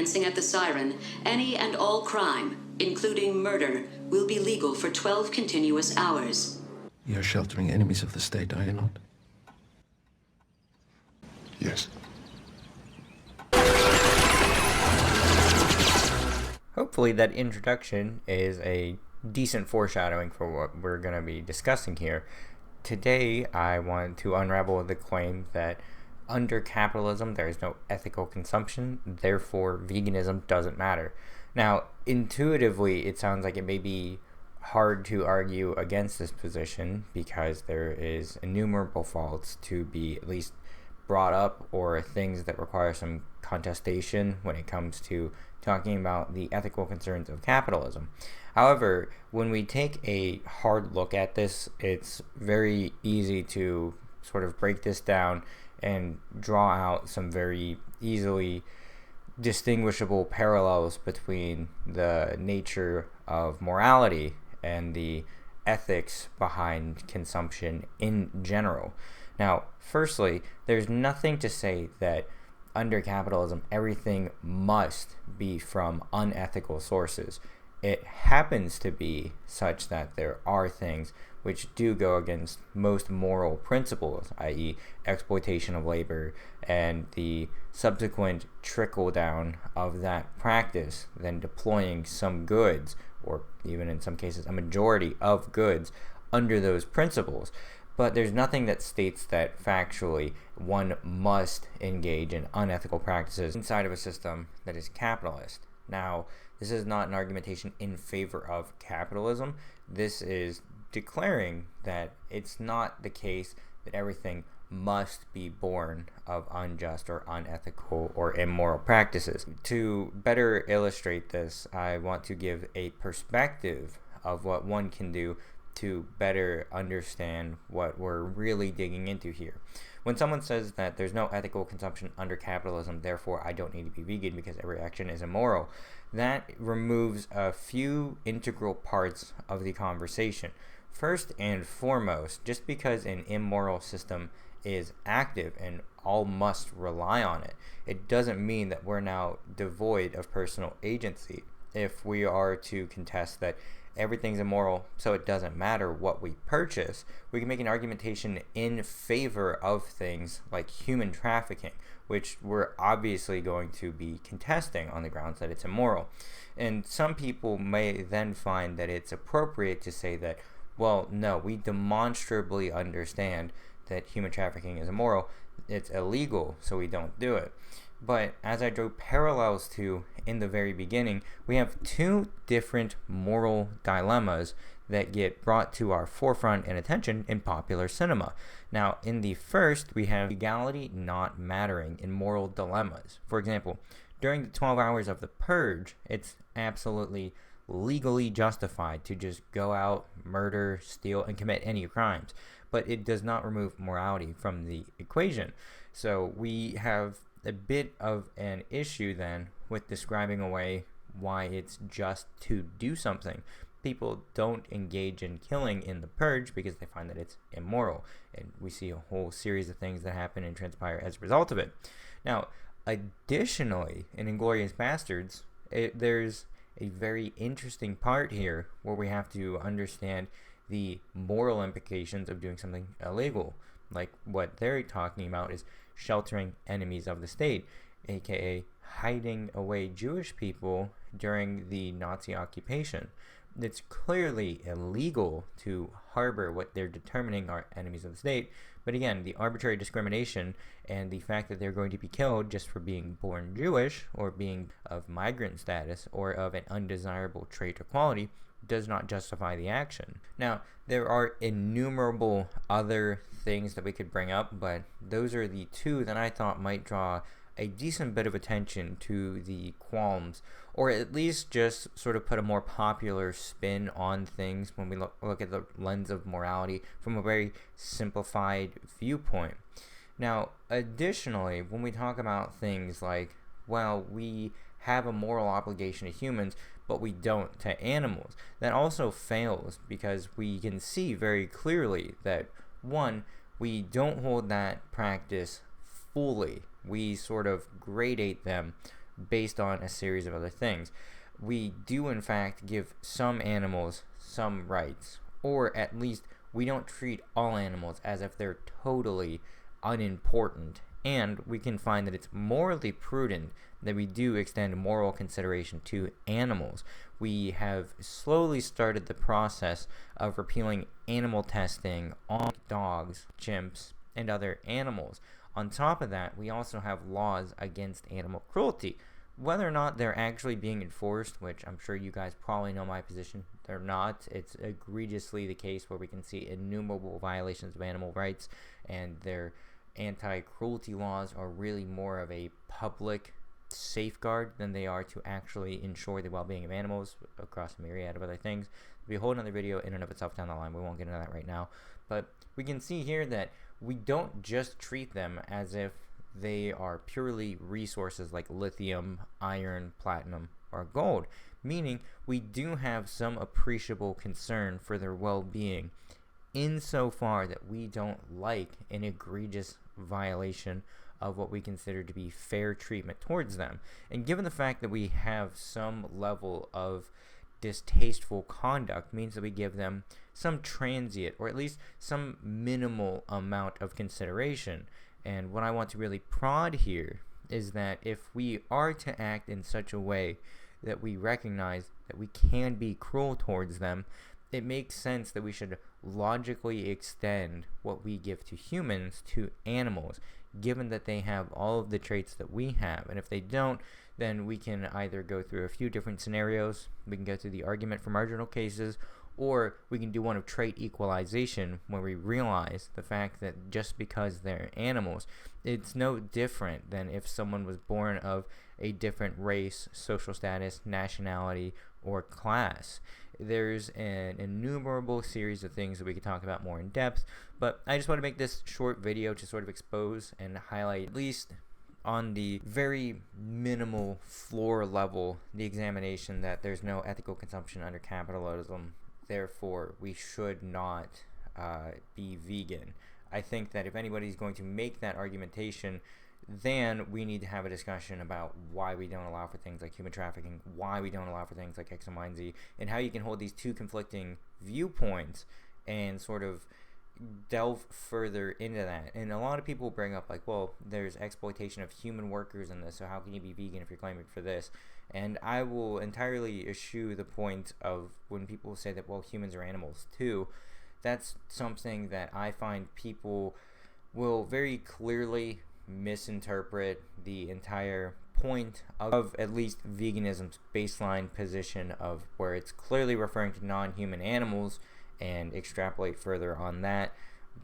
glancing at the siren, any and all crime, including murder, will be legal for 12 continuous hours. You're sheltering enemies of the state, are you not? Yes. Hopefully that introduction is a decent foreshadowing for what we're going to be discussing here. Today, I want to unravel the claim that under capitalism, there is no ethical consumption, therefore veganism doesn't matter. Now, intuitively, it sounds like it may be hard to argue against this position because there is innumerable faults to be at least brought up, or things that require some contestation when it comes to talking about the ethical concerns of capitalism. However, when we take a hard look at this, it's very easy to sort of break this down and draw out some very easily distinguishable parallels between the nature of morality and the ethics behind consumption in general. Now, firstly, there's nothing to say that under capitalism everything must be from unethical sources. It happens to be such that there are things which do go against most moral principles, i.e. exploitation of labor and the subsequent trickle down of that practice, then deploying some goods, or even in some cases a majority of goods, under those principles. But there's nothing that states that factually one must engage in unethical practices inside of a system that is capitalist. Now, this is not an argumentation in favor of capitalism. This is declaring that it's not the case that everything must be born of unjust or unethical or immoral practices. To better illustrate this, I want to give a perspective of what one can do to better understand what we're really digging into here. When someone says that there's no ethical consumption under capitalism, therefore I don't need to be vegan because every action is immoral, that removes a few integral parts of the conversation. First and foremost, just because an immoral system is active and all must rely on it, it doesn't mean that we're now devoid of personal agency. If we are to contest that everything's immoral, so it doesn't matter what we purchase, we can make an argumentation in favor of things like human trafficking, which we're obviously going to be contesting on the grounds that it's immoral. And some people may then find that it's appropriate to say that, well, no, we demonstrably understand that human trafficking is immoral, it's illegal, so we don't do it. But as I drew parallels to in the very beginning, we have two different moral dilemmas that get brought to our forefront and attention in popular cinema. Now, in the first, we have legality not mattering in moral dilemmas. For example, during the 12 hours of the purge, it's absolutely legally justified to just go out, murder, steal, and commit any crimes. But it does not remove morality from the equation. So we have a bit of an issue then with describing away why it's just to do something. People don't engage in killing in the purge because they find that it's immoral, and we see a whole series of things that happen and transpire as a result of it. Now, additionally, in Inglourious Bastards, there's a very interesting part here where we have to understand the moral implications of doing something illegal. Like what they're talking about is sheltering enemies of the state, aka hiding away Jewish people during the Nazi occupation. It's clearly illegal to harbor what they're determining are enemies of the state, but again, the arbitrary discrimination and the fact that they're going to be killed just for being born Jewish or being of migrant status or of an undesirable trait or quality does not justify the action. Now, there are innumerable other things that we could bring up, but those are the two that I thought might draw a decent bit of attention to the qualms, or at least just sort of put a more popular spin on things when we look at the lens of morality from a very simplified viewpoint. Now, additionally, when we talk about things like, well, we have a moral obligation to humans, but we don't to animals, that also fails because we can see very clearly that, one, we don't hold that practice fully. We sort of gradate them based on a series of other things. We do in fact give some animals some rights, or at least we don't treat all animals as if they're totally unimportant, and we can find that it's morally prudent that we do extend moral consideration to animals. We have slowly started the process of repealing animal testing on dogs, chimps, and other animals. On top of that, we also have laws against animal cruelty. Whether or not they're actually being enforced, which I'm sure you guys probably know my position, they're not. It's egregiously the case where we can see innumerable violations of animal rights, and their anti-cruelty laws are really more of a public safeguard than they are to actually ensure the well-being of animals across a myriad of other things. It'll be a whole other video in and of itself down the line. We won't get into that right now. But we can see here that we don't just treat them as if they are purely resources like lithium, iron, platinum, or gold, meaning we do have some appreciable concern for their well-being insofar that we don't like an egregious violation of what we consider to be fair treatment towards them. And given the fact that we have some level of distasteful conduct, means that we give them some transient or at least some minimal amount of consideration. And what I want to really prod here is that if we are to act in such a way that we recognize that we can be cruel towards them, it makes sense that we should logically extend what we give to humans to animals, given that they have all of the traits that we have. And if they don't, then we can either go through a few different scenarios. We can go through the argument for marginal cases, or we can do one of trait equalization, where we realize the fact that just because they're animals, it's no different than if someone was born of a different race, social status, nationality, or class. There's an innumerable series of things that we could talk about more in depth, but I just want to make this short video to sort of expose and highlight, at least on the very minimal floor level, the examination that there's no ethical consumption under capitalism. Therefore, we should not be vegan. I think that if anybody's going to make that argumentation, then we need to have a discussion about why we don't allow for things like human trafficking, why we don't allow for things like X and Y and Z, and how you can hold these two conflicting viewpoints and sort of delve further into that. And a lot of people bring up like, well, there's exploitation of human workers in this, so how can you be vegan if you're claiming for this? And I will entirely eschew the point of when people say that, well, humans are animals too. That's something that I find people will very clearly misinterpret the entire point of at least veganism's baseline position, of where it's clearly referring to non-human animals, and extrapolate further on that.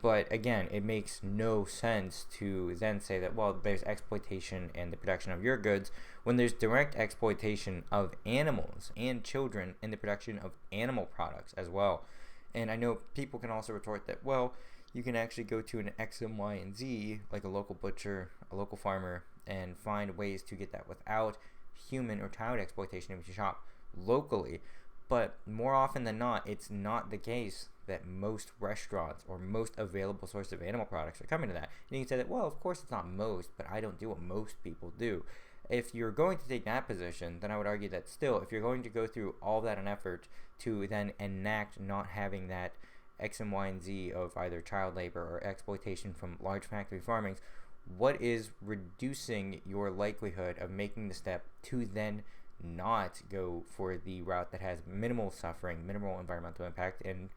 But again, it makes no sense to then say that, well, there's exploitation and the production of your goods, when there's direct exploitation of animals and children in the production of animal products as well. And I know people can also retort that, well, you can actually go to an X and Y and Z, like a local butcher, a local farmer, and find ways to get that without human or child exploitation if you shop locally. But more often than not, it's not the case that most restaurants or most available sources of animal products are coming to that. And you can say that, well, of course it's not most, but I don't do what most people do. If you're going to take that position, then I would argue that still, if you're going to go through all that an effort to then enact not having that X and Y and Z of either child labor or exploitation from large factory farmings, what is reducing your likelihood of making the step to then not go for the route that has minimal suffering, minimal environmental impact, and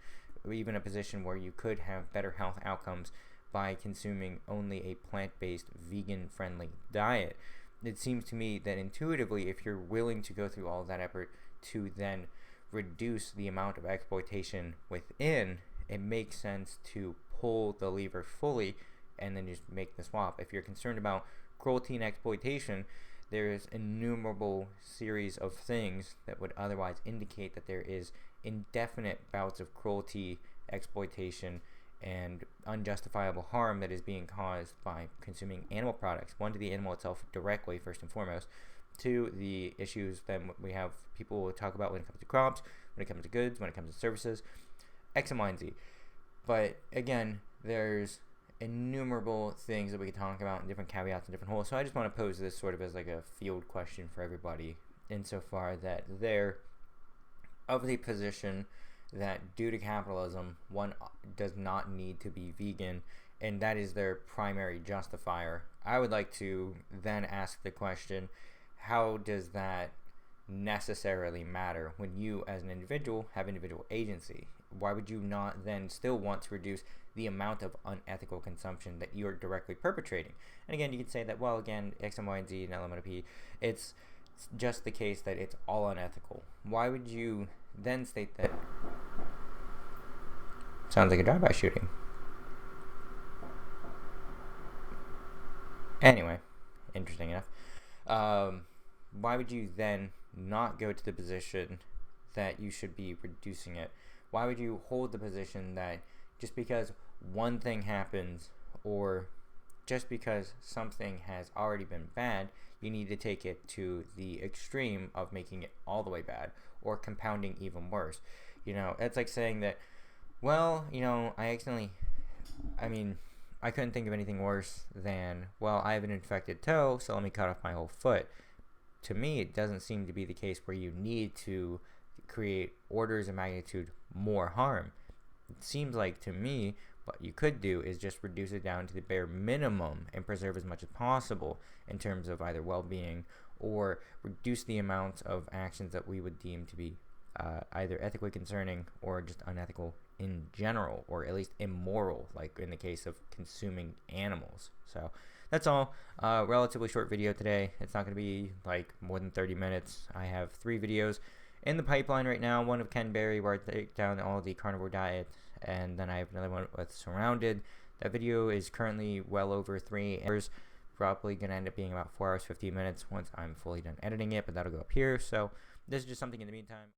even a position where you could have better health outcomes by consuming only a plant-based, vegan-friendly diet? It seems to me that intuitively, if you're willing to go through all of that effort to then reduce the amount of exploitation within, it makes sense to pull the lever fully and then just make the swap. If you're concerned about cruelty and exploitation, there's innumerable series of things that would otherwise indicate that there is indefinite bouts of cruelty, exploitation, and unjustifiable harm that is being caused by consuming animal products. One, to the animal itself directly, first and foremost. Two, the issues that we have people talk about when it comes to crops, when it comes to goods, when it comes to services, X and Y and Z. But again, there's innumerable things that we could talk about and different caveats and different holes. So I just want to pose this sort of as like a field question for everybody, insofar that they're of the position that due to capitalism, one does not need to be vegan, and that is their primary justifier. I would like to then ask the question, how does that necessarily matter when you as an individual have individual agency? Why would you not then still want to reduce the amount of unethical consumption that you're directly perpetrating? And again, you could say that, well, again, X and Y and Z and element of P, it's just the case that it's all unethical. Why would you then state that? Sounds like a drive-by shooting. Anyway, interesting enough. Why would you then not go to the position that you should be reducing it? Why would you hold the position that just because one thing happens, or just because something has already been bad, you need to take it to the extreme of making it all the way bad, or compounding even worse? You know, it's like saying that, well, you know, I couldn't think of anything worse than, well, I have an infected toe, so let me cut off my whole foot. To me, it doesn't seem to be the case where you need to create orders of magnitude more harm. It seems like, to me, what you could do is just reduce it down to the bare minimum and preserve as much as possible in terms of either well-being, or reduce the amount of actions that we would deem to be either ethically concerning or just unethical in general, or at least immoral, like in the case of consuming animals. So that's all. Relatively short video today. It's not going to be like more than 30 minutes. I have 3 videos in the pipeline right now. One of Ken Berry, where I take down all the carnivore diet, and then I have another one with Surrounded. That video is currently well over 3 hours. Probably going to end up being about 4 hours 15 minutes once I'm fully done editing it, but that'll go up here. So this is just something in the meantime.